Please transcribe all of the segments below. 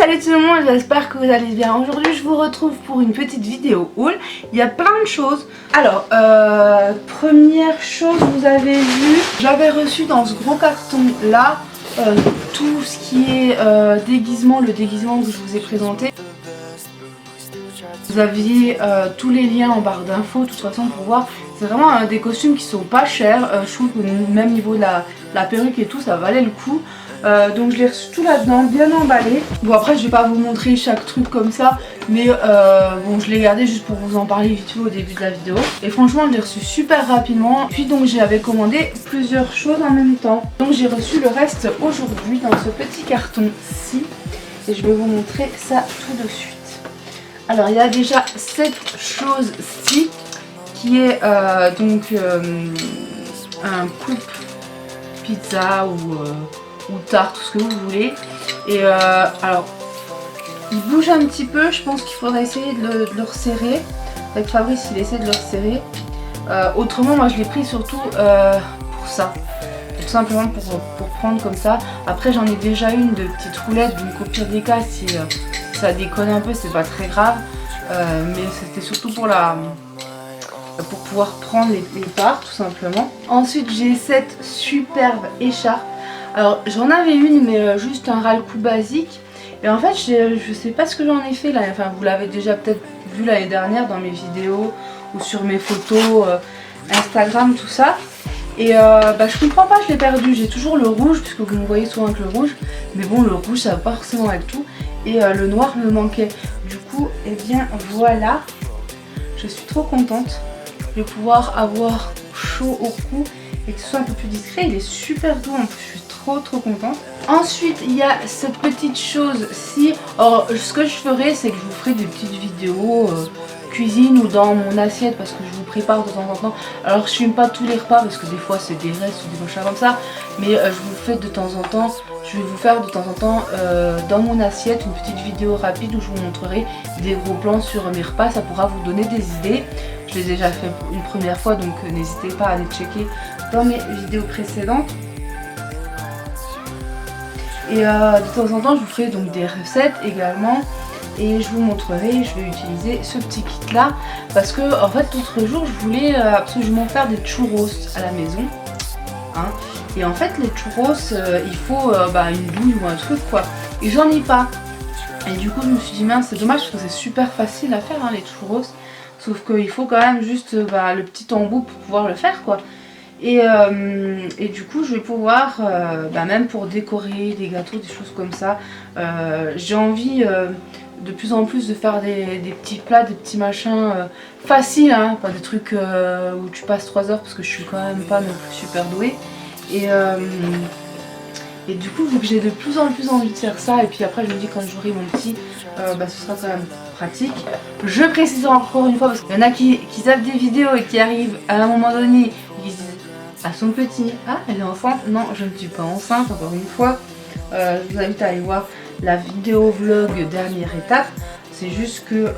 Salut tout le monde, j'espère que vous allez bien. Aujourd'hui je vous retrouve pour une petite vidéo haul. Il y a plein de choses. Alors, première chose, vous avez vu, j'avais reçu dans ce gros carton là tout ce qui est déguisement, le déguisement que je vous ai présenté. Vous aviez tous les liens en barre d'infos de toute façon pour voir. C'est vraiment des costumes qui sont pas chers. Je trouve que même niveau de la perruque et tout, ça valait le coup. Donc je l'ai reçu tout là-dedans, bien emballé. Bon après je vais pas vous montrer chaque truc comme ça, mais bon je l'ai gardé juste pour vous en parler vite fait au début de la vidéo. Et franchement je l'ai reçu super rapidement. Puis donc j'avais commandé plusieurs choses en même temps. Donc j'ai reçu le reste aujourd'hui dans ce petit carton-ci. Et je vais vous montrer ça tout de suite. Alors il y a déjà cette chose-ci qui est donc un coupe pizza ou tarte, tout ce que vous voulez. Et alors il bouge un petit peu, je pense qu'il faudrait essayer de le resserrer. Avec Fabrice il essaie de le resserrer. Autrement moi je l'ai pris surtout pour ça. Tout simplement pour prendre comme ça. Après j'en ai déjà une de petite roulette, donc au pire des cas si ça déconne un peu c'est pas très grave. Mais c'était surtout pour pouvoir prendre les parts tout simplement. Ensuite j'ai cette superbe écharpe. Alors j'en avais une mais juste un ras-le-cou basique. Et en fait je sais pas ce que j'en ai fait là. Enfin vous l'avez déjà peut-être vu l'année dernière dans mes vidéos ou sur mes photos Instagram tout ça. Et je comprends pas, je l'ai perdu. J'ai toujours le rouge puisque vous me voyez souvent avec le rouge. Mais bon le rouge ça va pas forcément avec tout. Et le noir me manquait. Du coup et bien voilà. Je suis trop contente de pouvoir avoir chaud au cou et que ce soit un peu plus discret. Il est super doux en plus, je suis trop contente. Ensuite il y a cette petite chose-ci. Alors ce que je ferai c'est que je vous ferai des petites vidéos cuisine ou dans mon assiette parce que je vous prépare de temps en temps. Alors je filme pas tous les repas parce que des fois c'est des restes ou des machins comme ça. Mais je vous fais de temps en temps, je vais vous faire de temps en temps dans mon assiette une petite vidéo rapide où je vous montrerai des gros plans sur mes repas. Ça pourra vous donner des idées. Je l'ai déjà fait une première fois donc n'hésitez pas à aller checker dans mes vidéos précédentes. Et de temps en temps je vous ferai donc des recettes également. Et je vous montrerai, je vais utiliser ce petit kit là parce que en fait l'autre jour je voulais absolument faire des churros à la maison hein. Et en fait les churros il faut une douille ou un truc quoi et j'en ai pas. Et du coup je me suis dit mince c'est dommage parce que c'est super facile à faire hein, les churros. Sauf qu'il faut quand même juste le petit embout pour pouvoir le faire quoi. Et du coup je vais pouvoir même pour décorer des gâteaux, des choses comme ça, j'ai envie de plus en plus de faire des petits plats, des petits machins faciles hein, pas des trucs où tu passes 3 heures parce que je suis quand même pas non plus super douée. Et du coup vu que j'ai de plus en plus envie de faire ça et puis après je me dis quand j'aurai mon petit ce sera quand même pratique. Je précise encore une fois parce qu'il y en a qui zappent des vidéos et qui arrivent à un moment donné et qui se disent à son petit, ah elle est enceinte, non je ne suis pas enceinte encore une fois. Je vous invite à aller voir la vidéo vlog dernière étape. C'est juste que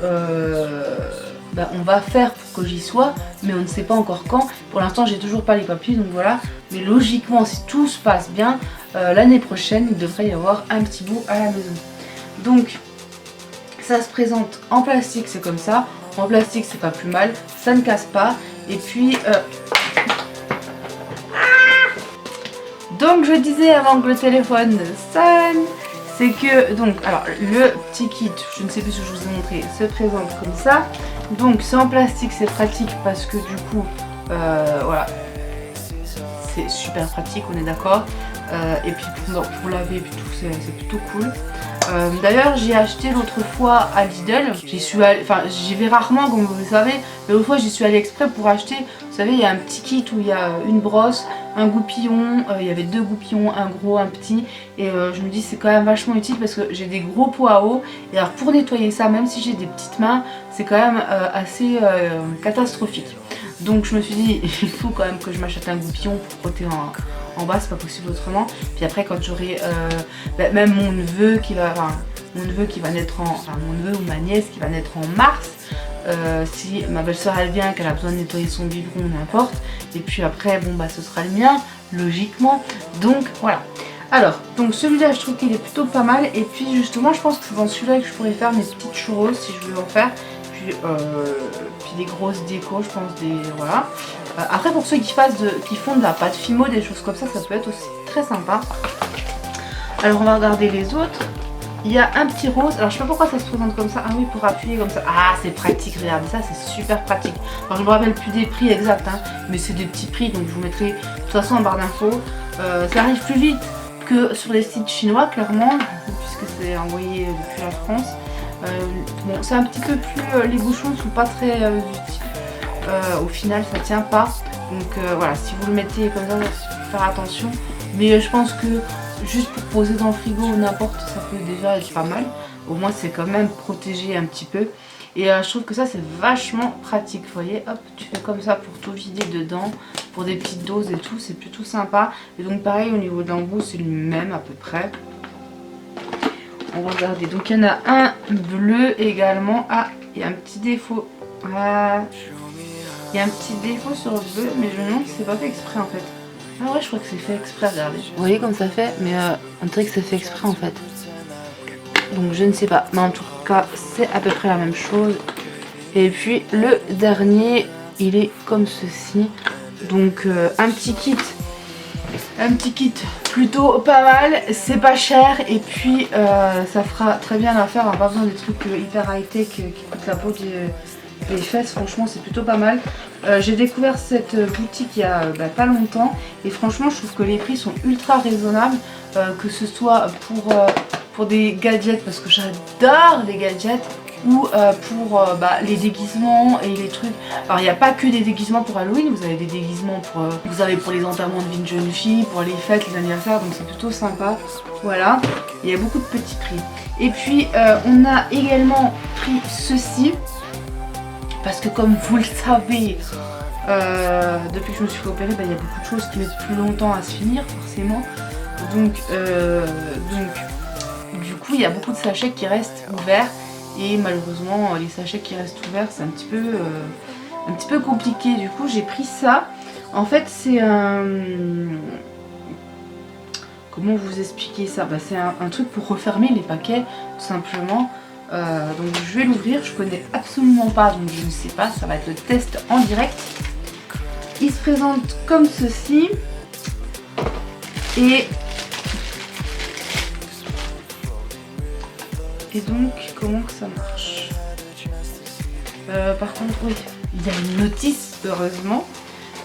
on va faire pour que j'y sois mais on ne sait pas encore quand. Pour l'instant j'ai toujours pas les papiers donc voilà. Mais logiquement si tout se passe bien l'année prochaine il devrait y avoir un petit bout à la maison. Donc ça se présente en plastique, c'est comme ça. En plastique c'est pas plus mal, ça ne casse pas. Et puis donc je disais avant que le téléphone sonne, c'est que donc alors le petit kit, je ne sais plus si je vous ai montré, se présente comme ça. Donc c'est en plastique, c'est pratique parce que du coup voilà, c'est super pratique, on est d'accord. Et puis pour laver et puis tout c'est plutôt cool. D'ailleurs j'ai acheté l'autre fois à Lidl, j'y vais rarement comme vous le savez, mais l'autre fois j'y suis allée exprès pour acheter, vous savez il y a un petit kit où il y a une brosse, un goupillon, il y avait 2 goupillons, un gros, un petit, et je me dis c'est quand même vachement utile parce que j'ai des gros pots à eau, et alors pour nettoyer ça, même si j'ai des petites mains, c'est quand même assez catastrophique. Donc je me suis dit il faut quand même que je m'achète un goupillon pour frotter en bas, c'est pas possible autrement. Puis après quand j'aurai même mon neveu qui va naître mon neveu ou ma nièce qui va naître en mars, si ma belle-soeur elle vient, qu'elle a besoin de nettoyer son biberon, n'importe. Et puis après ce sera le mien logiquement. Donc voilà. Alors, donc celui-là je trouve qu'il est plutôt pas mal. Et puis justement je pense que c'est dans celui-là que je pourrais faire mes petites churros si je veux en faire. Puis des grosses décos, je pense, voilà. Après pour ceux qui font de la pâte Fimo, des choses comme ça peut être aussi très sympa. Alors on va regarder les autres. Il y a un petit rose, alors je sais pas pourquoi ça se présente comme ça. Ah oui, pour appuyer comme ça. Ah, c'est pratique, regardez ça, c'est super pratique. Alors je me rappelle plus des prix exacts, hein, mais c'est des petits prix, donc je vous mettrai de toute façon en barre d'infos. Ça arrive plus vite que sur les sites chinois, clairement, puisque c'est envoyé depuis la France. Bon, c'est un petit peu plus... les bouchons sont pas très utiles. Au final, ça tient pas. Donc voilà, si vous le mettez comme ça, il faut faire attention. Mais je pense que juste pour poser dans le frigo ou n'importe, ça peut déjà être pas mal. Au moins c'est quand même protégé un petit peu. Et je trouve que ça c'est vachement pratique. Vous voyez, hop, tu fais comme ça pour tout vider dedans. Pour des petites doses et tout, c'est plutôt sympa. Et donc pareil au niveau de l'embout, c'est le même à peu près. On va regarder. Donc il y en a un bleu également. Ah, il y a un petit défaut. Ah, il y a un petit défaut sur le bleu, mais je me demande si c'est pas fait exprès en fait. Ah ouais, je crois que c'est fait exprès, regardez. Vous voyez comme ça fait, mais on dirait que c'est fait exprès en fait. Donc je ne sais pas, mais en tout cas c'est à peu près la même chose. Et puis le dernier, il est comme ceci. Donc un petit kit plutôt pas mal, c'est pas cher et puis ça fera très bien l'affaire. On n'a pas besoin des trucs hyper high tech qui coûtent la peau des fesses. Franchement c'est plutôt pas mal. J'ai découvert cette boutique il y a pas longtemps et franchement je trouve que les prix sont ultra raisonnables, que ce soit pour des gadgets, parce que j'adore les gadgets, ou pour les déguisements et les trucs. Alors il n'y a pas que des déguisements pour Halloween, vous avez des déguisements pour les enterrements de vie de jeune fille, pour les fêtes, les anniversaires, donc c'est plutôt sympa. Voilà, il y a beaucoup de petits prix. Et puis on a également pris ceci. Parce que comme vous le savez, depuis que je me suis fait opérer, il y a beaucoup de choses qui mettent plus longtemps à se finir forcément. Donc du coup il y a beaucoup de sachets qui restent ouverts. Et malheureusement les sachets qui restent ouverts c'est un petit peu compliqué. Du coup j'ai pris ça. En fait c'est un... Comment vous expliquer ça? C'est un truc pour refermer les paquets tout simplement. Donc je vais l'ouvrir, je connais absolument pas, donc je ne sais pas, ça va être le test en direct. Il se présente comme ceci. Et donc comment que ça marche? Par contre oui, il y a une notice heureusement.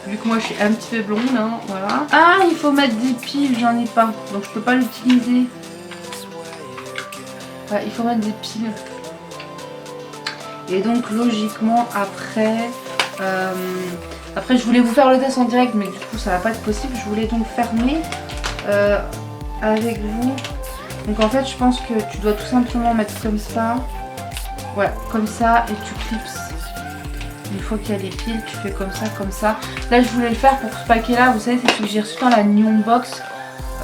Vu que moi je suis un petit peu blonde, hein, voilà. Ah, il faut mettre des piles, j'en ai pas, donc je peux pas l'utiliser. Ouais, il faut mettre des piles. Et donc logiquement après je voulais vous faire le test en direct, mais du coup ça va pas être possible. Je voulais donc fermer avec vous. Donc en fait je pense que tu dois tout simplement mettre comme ça. Ouais, comme ça, et tu clipses. Une fois qu'il y a les piles, tu fais comme ça, comme ça. Là je voulais le faire pour ce paquet là, vous savez, c'est celui que j'ai reçu dans la Neon Box.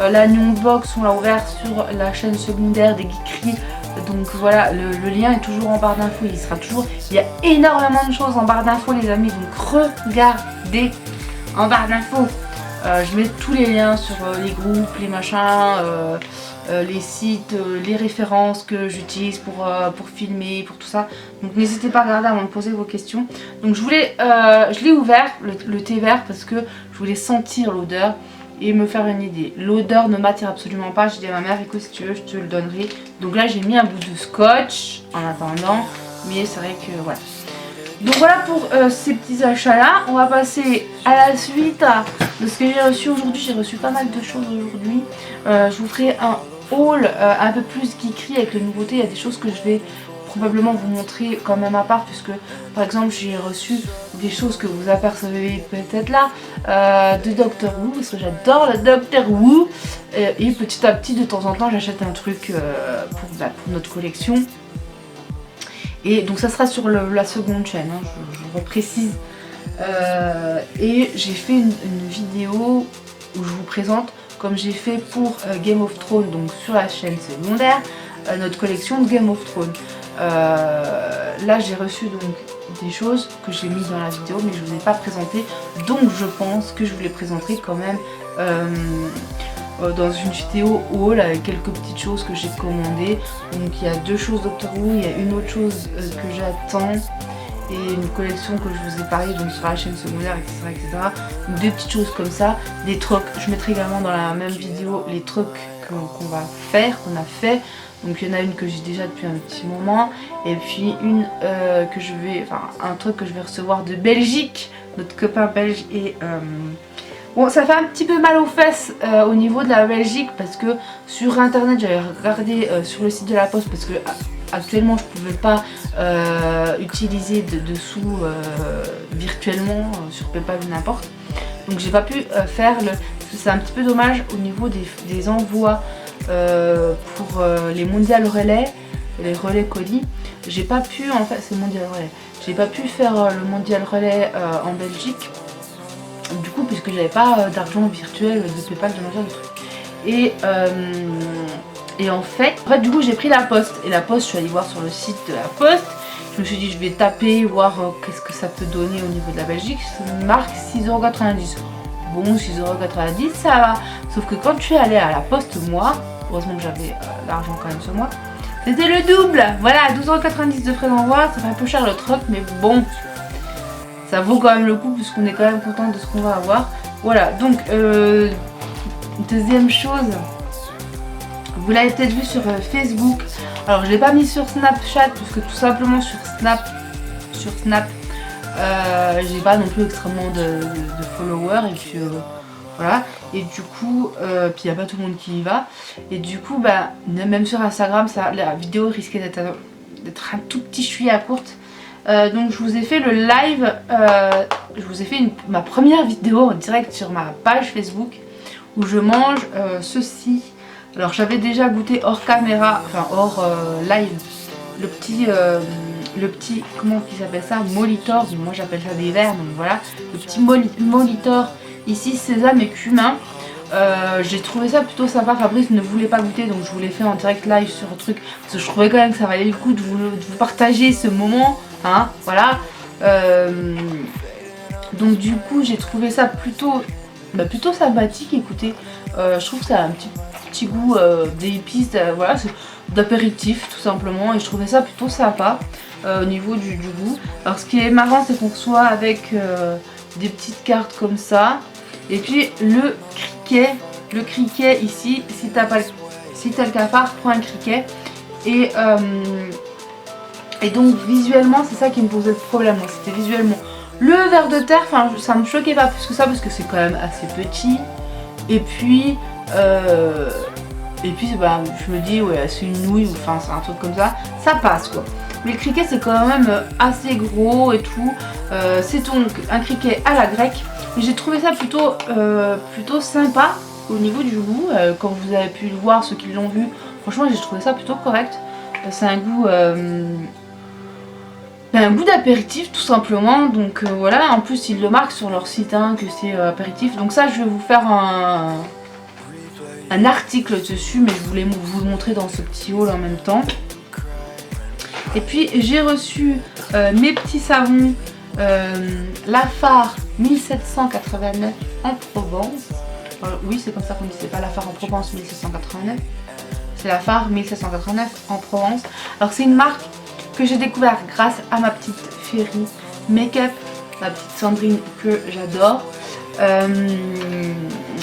La Neon Box, on l'a ouvert sur la chaîne secondaire des Geekeries. Donc voilà, le lien est toujours en barre d'infos, il sera toujours... Il y a énormément de choses en barre d'infos les amis, donc regardez en barre d'infos. Je mets tous les liens sur les groupes, les machins, les sites, les références que j'utilise pour filmer, pour tout ça. Donc n'hésitez pas à regarder avant de poser vos questions. Donc je l'ai ouvert, le thé vert, parce que je voulais sentir l'odeur et me faire une idée. L'odeur ne m'attire absolument pas. J'ai dit à ma mère, écoute, si tu veux je te le donnerai. Donc là j'ai mis un bout de scotch en attendant, mais c'est vrai que voilà. Donc voilà pour ces petits achats là. On va passer à la suite de ce que j'ai reçu aujourd'hui. J'ai reçu pas mal de choses aujourd'hui. Je vous ferai un haul un peu plus geekery avec les nouveautés. Il y a des choses que je vais probablement vous montrer quand même à part, puisque par exemple j'ai reçu des choses que vous apercevez peut-être là de Doctor Who, parce que j'adore le Doctor Who, et petit à petit de temps en temps j'achète un truc pour notre collection. Et donc ça sera sur la seconde chaîne, hein, je reprécise. Et j'ai fait une vidéo où je vous présente, comme j'ai fait pour Game of Thrones, donc sur la chaîne secondaire, notre collection de Game of Thrones. Là j'ai reçu donc des choses que j'ai mis dans la vidéo, mais je ne vous ai pas présenté, donc je pense que je vous les présenterai quand même dans une vidéo haul avec quelques petites choses que j'ai commandées. Donc il y a 2 choses Doctor Who, il y a une autre chose que j'attends et une collection que je vous ai parlé donc sur la chaîne secondaire, etc. Donc 2 petites choses comme ça, des trucs. Je mettrai également dans la même vidéo les trucs qu'on va faire, qu'on a fait. Donc il y en a une que j'ai déjà depuis un petit moment et puis une que je vais, enfin un truc que je vais recevoir de Belgique, notre copain belge. Et bon, ça fait un petit peu mal aux fesses au niveau de la Belgique parce que sur internet j'avais regardé sur le site de la poste parce que actuellement je pouvais pas utiliser de sous virtuellement sur PayPal ou n'importe. Donc j'ai pas pu faire le... C'est un petit peu dommage au niveau des envois pour les mondial relais, les relais colis. J'ai pas pu, en fait c'est mondial relais, j'ai pas pu faire le mondial relais en Belgique. Du coup, puisque j'avais pas d'argent virtuel de PayPal, de machin, de trucs. Et en fait, du coup j'ai pris la poste. Et la poste, je suis allée voir sur le site de la poste. Je me suis dit je vais taper, voir qu'est-ce que ça peut donner au niveau de la Belgique. C'est une marque 6,90 €. Bon, 6,90 € ça va. Sauf que quand je suis allée à la poste, moi, heureusement que j'avais l'argent quand même sur moi, c'était le double. Voilà, 12,90 € de frais d'envoi. Ça fait un peu cher le truc, mais bon, ça vaut quand même le coup puisqu'on est quand même content de ce qu'on va avoir. Voilà, donc deuxième chose, vous l'avez peut-être vu sur Facebook. Alors je l'ai pas mis sur Snapchat puisque tout simplement sur Snap j'ai pas non plus extrêmement de followers et puis voilà. Et du coup, puis il n'y a pas tout le monde qui y va. Et du coup, bah, même sur Instagram, la vidéo risquait d'être un tout petit chouïa courte. Donc je vous ai fait le live, je vous ai fait ma première vidéo en direct sur ma page Facebook où je mange ceci. Alors j'avais déjà goûté hors caméra, enfin hors live, le petit, comment il s'appelle ça, Molitor, moi j'appelle ça des verres, donc voilà, le petit Molitor, ici sésame et cumin. J'ai trouvé ça plutôt sympa. Fabrice ne voulait pas goûter, donc je vous l'ai fait en direct live sur un truc parce que je trouvais quand même que ça valait le coup de vous partager ce moment, hein, voilà. Donc du coup j'ai trouvé ça plutôt sympathique. Écoutez, je trouve que ça a un petit goût d'épices, voilà, d'apéritif tout simplement, et je trouvais ça plutôt sympa au niveau du goût. Alors ce qui est marrant, c'est qu'on reçoit avec des petites cartes comme ça. Et puis le criquet ici, si t'as le cafard, prends un criquet. Et donc visuellement, c'est ça qui me posait le problème, c'était visuellement. Le ver de terre, enfin ça me choquait pas plus que ça parce que c'est quand même assez petit. Et puis bah, je me dis ouais, c'est une nouille ou enfin c'est un truc comme ça, ça passe quoi. Mais le criquet c'est quand même assez gros et tout. C'est donc un criquet à la grecque. J'ai trouvé ça plutôt sympa au niveau du goût. Quand vous avez pu le voir, ceux qui l'ont vu, franchement j'ai trouvé ça plutôt correct. C'est un goût d'apéritif tout simplement. Donc voilà, en plus ils le marquent sur leur site hein, que c'est apéritif. Donc ça je vais vous faire un article dessus, mais je voulais vous le montrer dans ce petit haul en même temps. Et puis j'ai reçu mes petits savons Lafare 1789 en Provence. Oui, c'est comme ça qu'on dit, c'est pas Lafare en Provence 1789, c'est Lafare 1789 en Provence. Alors c'est une marque que j'ai découvert grâce à ma petite Ferry Make-up, ma petite Sandrine que j'adore.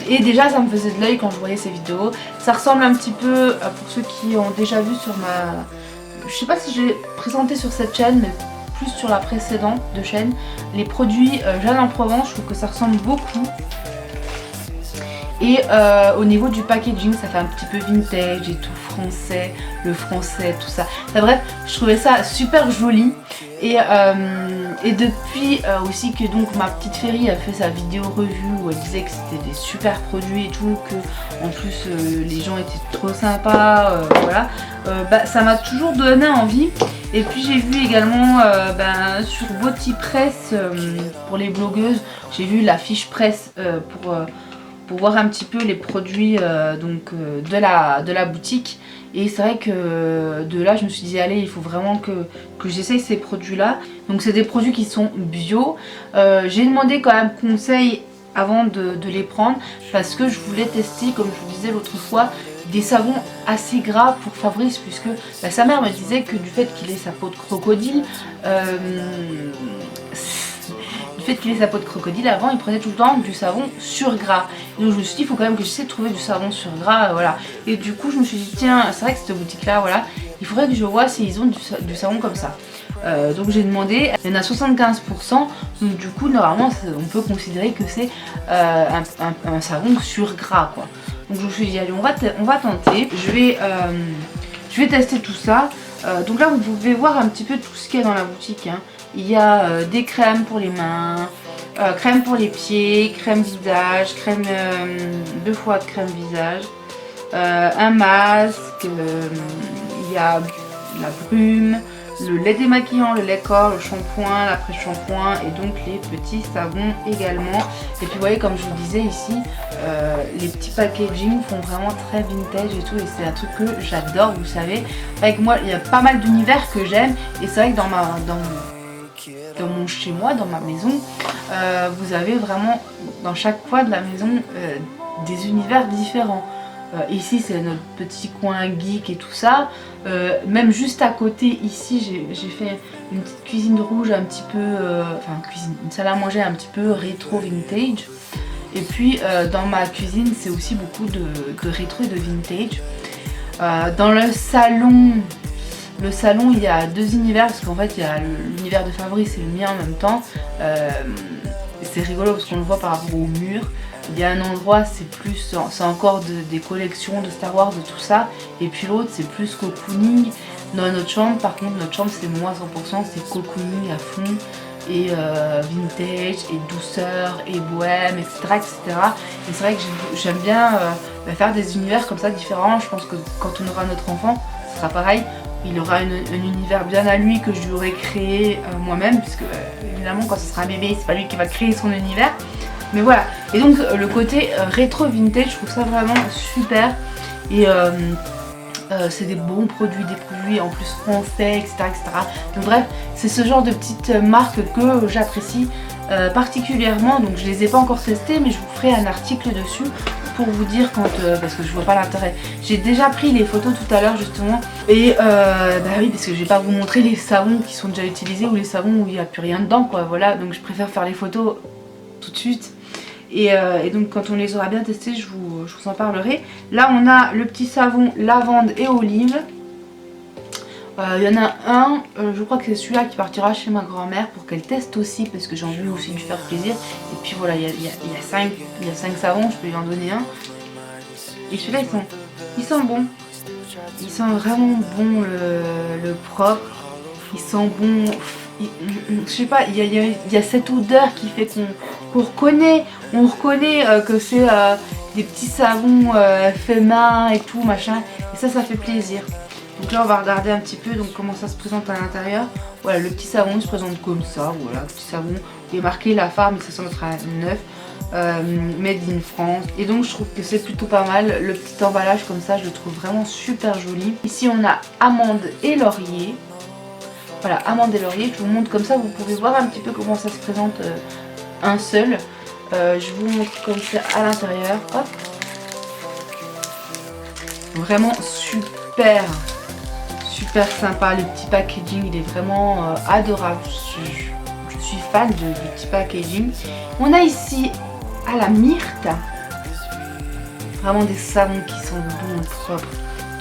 Et déjà ça me faisait de l'œil quand je voyais ces vidéos. Ça ressemble un petit peu, pour ceux qui ont déjà vu sur ma... Je sais pas si je l'ai présenté sur cette chaîne, mais plus sur la précédente de chaîne, les produits Jeanne en Provence. Je trouve que ça ressemble beaucoup. Et au niveau du packaging, ça fait un petit peu vintage et tout, français, le français, tout ça. Enfin, bref, je trouvais ça super joli. Et depuis aussi que donc ma petite Ferry a fait sa vidéo revue où elle disait que c'était des super produits et tout, que en plus les gens étaient trop sympas, voilà, bah, ça m'a toujours donné envie. Et puis j'ai vu également sur Botipress pour les blogueuses, j'ai vu la fiche presse pour voir un petit peu les produits de la boutique. Et c'est vrai que de là je me suis dit allez, il faut vraiment que j'essaye ces produits là. Donc c'est des produits qui sont bio. J'ai demandé quand même conseil avant de les prendre, parce que je voulais tester, comme je vous disais l'autre fois, des savons assez gras pour Fabrice, puisque bah, sa mère me disait que du fait qu'il ait sa peau de crocodile, avant il prenait tout le temps du savon sur gras. Donc je me suis dit il faut quand même que j'essaie de trouver du savon sur gras, voilà. Et du coup je me suis dit tiens, c'est vrai que cette boutique là, voilà, il faudrait que je vois s'ils ont du savon comme ça. Donc j'ai demandé, il y en a 75%, donc du coup normalement on peut considérer que c'est un savon sur gras quoi. Donc je me suis dit allez on va tenter, je vais tester tout ça. Donc là vous pouvez voir un petit peu tout ce qu'il y a dans la boutique, hein. Il y a des crèmes pour les mains, crème pour les pieds, crème visage, crème 2 fois de crème visage, un masque, il y a la brume, le lait démaquillant, le lait corps, le shampoing, l'après-shampoing et donc les petits savons également. Et puis vous voyez comme je vous disais ici, les petits packaging font vraiment très vintage et tout, et c'est un truc que j'adore, vous savez. Avec moi il y a pas mal d'univers que j'aime, et c'est vrai que dans mon chez moi, dans ma maison, vous avez vraiment dans chaque coin de la maison des univers différents. Ici c'est notre petit coin geek et tout ça. Même juste à côté ici j'ai fait une petite cuisine rouge un petit peu, une salle à manger un petit peu rétro vintage. Et puis dans ma cuisine c'est aussi beaucoup de rétro et de vintage. Dans le salon il y a 2 univers, parce qu'en fait il y a l'univers de Fabrice et le mien en même temps. C'est rigolo parce qu'on le voit par rapport au mur. Il y a un endroit c'est encore des collections de Star Wars, de tout ça. Et puis l'autre c'est plus cocooning. Dans notre chambre par contre, notre chambre c'est moi 100%, c'est cocooning à fond. Et vintage et douceur et bohème, etc. Et c'est vrai que j'aime bien faire des univers comme ça différents. Je pense que quand on aura notre enfant, ce sera pareil. Il aura un univers bien à lui que je lui aurai créé moi-même, puisque évidemment quand ce sera un bébé, c'est pas lui qui va créer son univers. Mais voilà, et donc le côté rétro vintage, je trouve ça vraiment super. Et c'est des bons produits, des produits en plus français, etc. Donc bref, c'est ce genre de petites marques que j'apprécie particulièrement. Donc je les ai pas encore testées, mais je vous ferai un article dessus pour vous dire quand, parce que je vois pas l'intérêt. J'ai déjà pris les photos tout à l'heure justement, et bah oui, parce que je vais pas vous montrer les savons qui sont déjà utilisés ou les savons où il n'y a plus rien dedans quoi, voilà. Donc je préfère faire les photos tout de suite. Et donc quand on les aura bien testés, je vous en parlerai. Là on a le petit savon lavande et olive. Il y en a un, je crois que c'est celui-là qui partira chez ma grand-mère pour qu'elle teste aussi, parce que j'ai envie aussi de lui faire plaisir. Et puis voilà, il y a 5 savons, je peux lui en donner un. Et celui-là il sent bon. Il sent vraiment bon le propre. Il sent bon. Je sais pas, il y a cette odeur qui fait qu'on reconnaît. On reconnaît que c'est des petits savons faits main et tout machin. Et ça fait plaisir. Donc là on va regarder un petit peu donc comment ça se présente à l'intérieur. Voilà, le petit savon se présente comme ça. Voilà, petit savon. Il est marqué la farm, mais ça semble être un neuf. Made in France. Et donc je trouve que c'est plutôt pas mal. Le petit emballage comme ça, je le trouve vraiment super joli. Ici on a amande et laurier. Voilà, amande et laurier. Je vous montre comme ça, vous pouvez voir un petit peu comment ça se présente un seul. Je vous montre comme ça à l'intérieur. Hop. Vraiment super sympa. Le petit packaging, il est vraiment adorable. Je suis fan du petit packaging. On a ici à la myrte. Vraiment des savons qui sont bons, propres.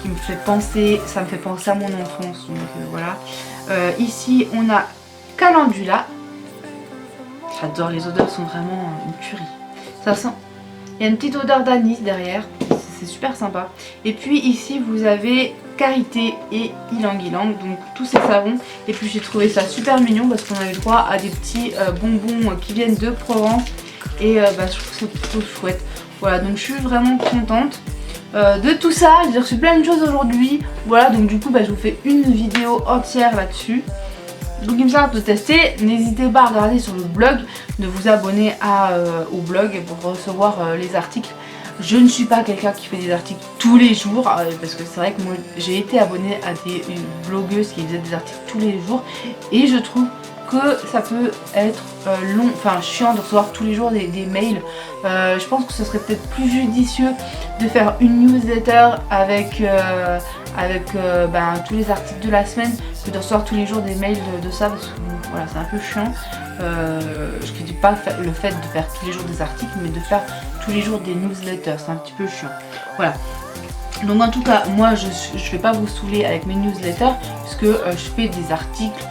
Qui me fait penser, ça me fait penser à mon enfance. Donc voilà. Ici on a calendula. J'adore, les odeurs sont vraiment une tuerie. Ça sent. Il y a une petite odeur d'anis derrière. C'est super sympa. Et puis ici vous avez karité et ylang ylang, donc tous ces savons. Et puis j'ai trouvé ça super mignon parce qu'on avait le droit à des petits bonbons qui viennent de Provence. Et je trouve ça plutôt chouette. Voilà, donc je suis vraiment contente de tout ça. J'ai reçu plein de choses aujourd'hui. Voilà, donc du coup je vous fais une vidéo entière là-dessus. Donc il me sert de tester. N'hésitez pas à regarder sur le blog, de vous abonner au blog pour recevoir les articles. Je ne suis pas quelqu'un qui fait des articles tous les jours, parce que c'est vrai que moi j'ai été abonnée à des blogueuses qui faisaient des articles tous les jours, et je trouve que ça peut être long, enfin chiant de recevoir tous les jours des mails. Je pense que ce serait peut-être plus judicieux de faire une newsletter avec tous les articles de la semaine que de recevoir tous les jours des mails de ça, parce que voilà, c'est un peu chiant. Je critique pas le fait de faire tous les jours des articles, mais de faire tous les jours des newsletters, c'est un petit peu chiant. Voilà. Donc en tout cas, moi je vais pas vous saouler avec mes newsletters, puisque je fais des articles,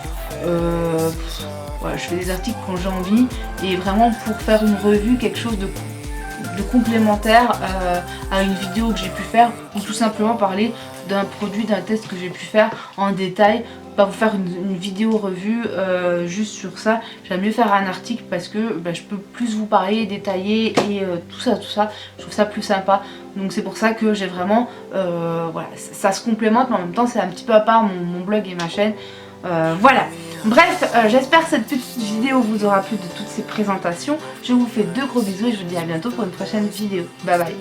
voilà, je fais des articles quand j'ai envie, et vraiment pour faire une revue, quelque chose de complémentaire à une vidéo que j'ai pu faire, ou tout simplement parler d'un produit, d'un test que j'ai pu faire en détail. Pas vous faire une vidéo revue juste sur ça. J'aime mieux faire un article parce que je peux plus vous parler, détailler et tout ça. Je trouve ça plus sympa. Donc c'est pour ça que j'ai vraiment, voilà, ça se complémente, mais en même temps c'est un petit peu à part mon blog et ma chaîne. Voilà. Bref, j'espère que cette petite vidéo vous aura plu de toutes ces présentations. Je vous fais de gros bisous et je vous dis à bientôt pour une prochaine vidéo. Bye bye.